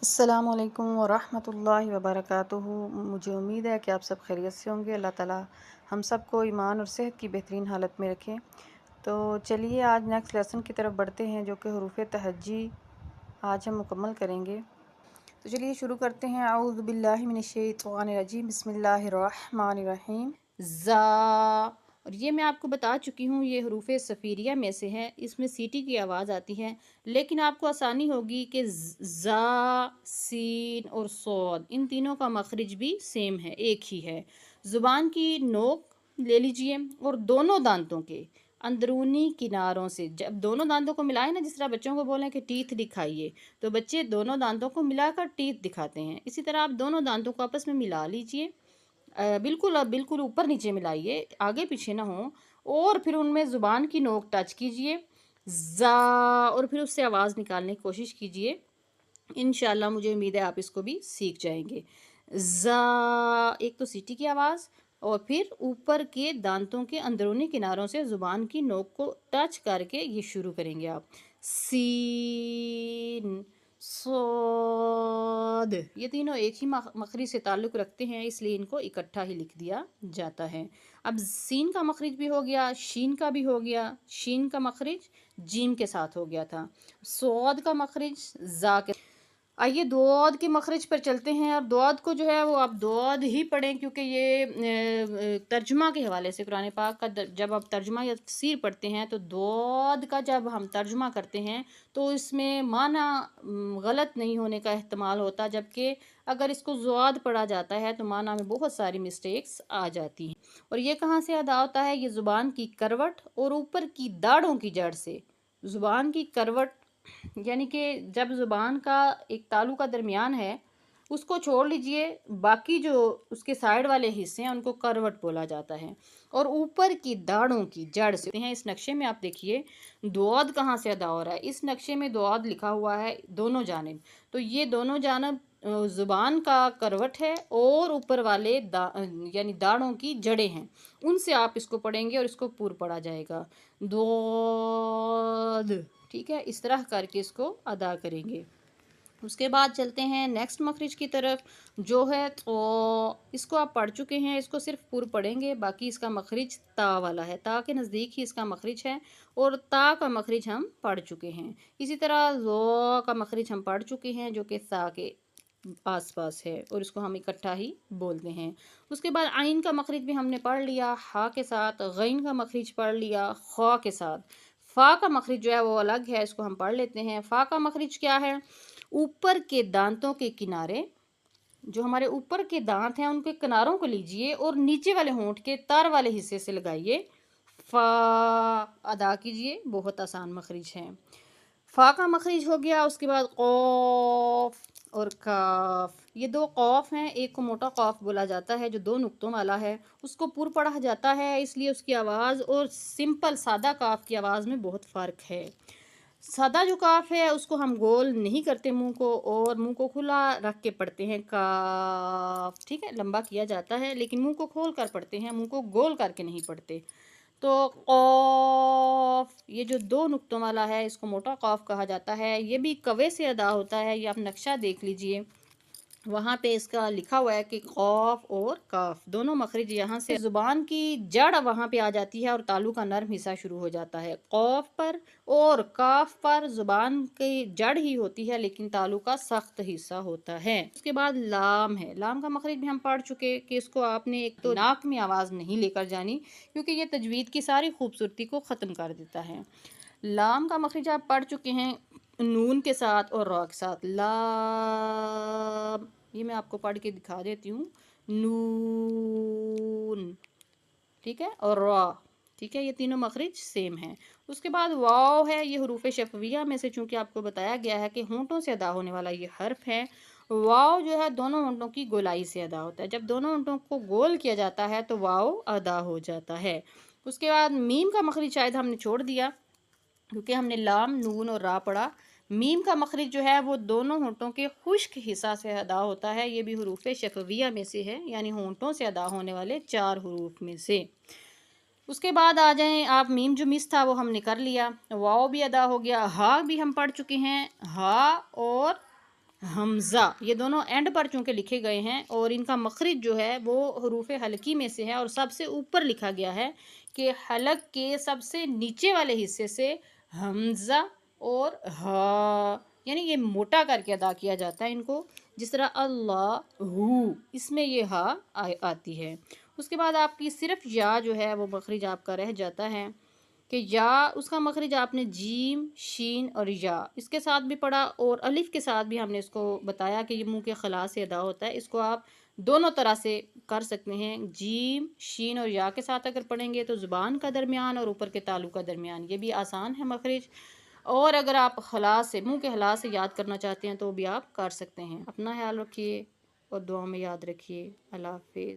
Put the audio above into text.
अस्सलामुअलैकुम वरहमतुल्लाहि वबरकातुहू। मुझे उम्मीद है कि आप सब खैरियत से होंगे। अल्लाह ताला हम सब को ईमान और सेहत की बेहतरीन हालत में रखें। तो चलिए आज नेक्स्ट लेसन की तरफ बढ़ते हैं, जो कि हरूफ तहज्जी आज हम मुकम्मल करेंगे। तो चलिए शुरू करते हैं। औज़ु बिल्लाहि मिनश शैतानिर रजीम, बिस्मिल्लाहिर रहमानिर रहीम। ज़ा, और ये मैं आपको बता चुकी हूँ, ये हरूफ सफ़ीरिया में से है। इसमें सीटी की आवाज़ आती है, लेकिन आपको आसानी होगी कि ज़ा, सीन और सौद, इन तीनों का मखरिज भी सेम है, एक ही है। ज़ुबान की नोक ले लीजिए और दोनों दांतों के अंदरूनी किनारों से, जब दोनों दांतों को मिलाएं ना, जिस तरह बच्चों को बोलें कि टीथ दिखाइए, तो बच्चे दोनों दांतों को मिलाकर टीथ दिखाते हैं। इसी तरह आप दोनों दांतों को आपस में मिला लीजिए। बिल्कुल बिल्कुल ऊपर नीचे मिलाइए, आगे पीछे ना हो। और फिर उनमें ज़ुबान की नोक टच कीजिए, ज़ा, और फिर उससे आवाज़ निकालने की कोशिश कीजिए। इंशाल्लाह मुझे उम्मीद है आप इसको भी सीख जाएंगे। ज़ा, एक तो सीटी की आवाज़, और फिर ऊपर के दांतों के अंदरूनी किनारों से ज़ुबान की नोक को टच करके ये शुरू करेंगे आप। सीन, सौद, ये तीनों एक ही मखरिज से ताल्लुक़ रखते हैं, इसलिए इनको इकट्ठा ही लिख दिया जाता है। अब सीन का मखरिज भी हो गया, शीन का भी हो गया। शीन का मखरिज जीम के साथ हो गया था, सौद का मखरिज जा के। आइए दोआद के मखरज पर चलते हैं। और दोआद को जो है वो आप दोआद ही पढ़ें, क्योंकि ये तर्जुमा के हवाले से कुरान पाक का जब आप तर्जुमा या तफसीर पढ़ते हैं, तो दोआद का जब हम तर्जुमा करते हैं तो इसमें माना गलत नहीं होने का एहतमाल होता, जबकि अगर इसको ज़ुआद पढ़ा जाता है तो माना में बहुत सारी मिस्टेक्स आ जाती हैं। और ये कहाँ से अदा होता है? ये ज़ुबान की करवट और ऊपर की दाढ़ों की जड़ से। ज़ुबान की करवट यानी कि जब ज़ुबान का एक तालू का दरमियान है, उसको छोड़ लीजिए, बाकी जो उसके साइड वाले हिस्से हैं उनको करवट बोला जाता है। और ऊपर की दाढ़ों की जड़ से हैं। इस नक्शे में आप देखिए दोआद कहाँ से अदा हो रहा है। इस नक्शे में दोआद लिखा हुआ है दोनों जानिब, तो ये दोनों जानब ज़ुबान का करवट है, और ऊपर वाले यानी दाढ़ों की जड़ें हैं, उनसे आप इसको पढ़ेंगे और इसको पूर पढ़ा जाएगा। दोद, ठीक है, इस तरह करके इसको अदा करेंगे। उसके बाद चलते हैं नेक्स्ट मखरिज की तरफ, जो है तो इसको आप पढ़ चुके हैं, इसको सिर्फ पूर्व पढ़ेंगे। बाकी इसका मखरिज ता वाला है, ता के नज़दीक ही इसका मखरिज है, और ता का मखरिज हम पढ़ चुके हैं। इसी तरह ज़ो का मखरिज हम पढ़ चुके हैं, जो कि ता के आस पास है, और इसको हम इकट्ठा ही बोलते हैं। उसके बाद आइन का मखरिज भी हमने पढ़ लिया हा के साथ, गैन का मखरिज पढ़ लिया ख्वा के साथ। फ़ा का मखरिज जो है वो अलग है, इसको हम पढ़ लेते हैं। फ़ा का मखरिज क्या है? ऊपर के दांतों के किनारे, जो हमारे ऊपर के दांत हैं उनके किनारों को लीजिए और नीचे वाले होंठ के तार वाले हिस्से से लगाइए, फ़ा अदा कीजिए। बहुत आसान मखरिज है। फ़ा का मखरिज हो गया। उसके बाद क़ाफ़ और काफ, ये दो कौफ हैं। एक को मोटा कौफ बोला जाता है जो दो नुक्तों वाला है, उसको पुर पढ़ा जाता है, इसलिए उसकी आवाज़ और सिंपल सादा काफ की आवाज़ में बहुत फ़र्क है। सादा जो काफ है उसको हम गोल नहीं करते मुंह को, और मुंह को खुला रख के पढ़ते हैं काफ, ठीक है, लंबा किया जाता है लेकिन मुंह को खोल कर पढ़ते हैं, मुंह को गोल करके नहीं पढ़ते। तो कौफ, ये जो दो नुक्तों वाला है इसको मोटा कौफ कहा जाता है। ये भी कवे से अदा होता है, ये आप नक्शा देख लीजिए, वहाँ पे इसका लिखा हुआ है कि कौफ और काफ दोनों मखरिज यहाँ से ज़ुबान की जड़ वहाँ पे आ जाती है और तालू का नर्म हिस्सा शुरू हो जाता है। कौफ पर और काफ पर ज़ुबान की जड़ ही होती है, लेकिन तालू का सख्त हिस्सा होता है। उसके बाद लाम है। लाम का मखरिज भी हम पढ़ चुके कि इसको आपने एक तो नाक में आवाज़ नहीं लेकर जानी, क्योंकि ये तजवीद की सारी खूबसूरती को ख़त्म कर देता है। लाम का मखरिज आप पढ़ चुके हैं नून के साथ और रॉ के साथ। लाम, ये मैं आपको पढ़ के दिखा देती हूँ। नून, ठीक है, और रॉ, ठीक है, ये तीनों मखरिज सेम हैं। उसके बाद वाव है। ये हरूफ शफविया में से चूंकि आपको बताया गया है कि होंठों से अदा होने वाला ये हर्फ है। वाव जो है दोनों होंठों की गोलाई से अदा होता है। जब दोनों होंठों को गोल किया जाता है तो वाव अदा हो जाता है। उसके बाद मीम का मखरिज शायद हमने छोड़ दिया, क्योंकि हमने लाम नून और रा पढ़ा। मीम का मखरिज जो है वो दोनों होंठों के खुश्क हिस्सा से अदा होता है। ये भी हरूफ शफविया में से है, यानी होंठों से अदा होने वाले 4 हरूफ में से। उसके बाद आ जाएं आप, मीम जो मिस था वो हमने कर लिया, वाव भी अदा हो गया, हा भी हम पढ़ चुके हैं, हा और हमज़ा, ये दोनों एंड पर चूँकि लिखे गए हैं और इनका मखरिज जो है वो हरूफ हलकी में से है और सबसे ऊपर लिखा गया है कि हलक के सबसे नीचे वाले हिस्से से हमज़ा और हा, यानी ये मोटा करके अदा किया जाता है इनको। जिस तरह अल्लाहु, इसमें ये हा आती है। उसके बाद आपकी सिर्फ या जो है वो मखरिज आपका रह जाता है कि या उसका मखरिज आपने जीम, शीन और या इसके साथ भी पढ़ा और अलिफ के साथ भी हमने इसको बताया कि ये मुंह के खला से अदा होता है। इसको आप दोनों तरह से कर सकते हैं। जीम, शीन और या के साथ अगर पढ़ेंगे तो ज़ुबान का दरमियान और ऊपर के तालु का दरमियान, ये भी आसान है मखरिज। और अगर आप खला से, मुंह के खला से याद करना चाहते हैं तो भी आप कर सकते हैं। अपना ख्याल रखिए और दुआ में याद रखिए। अल्लाह हाफिज़।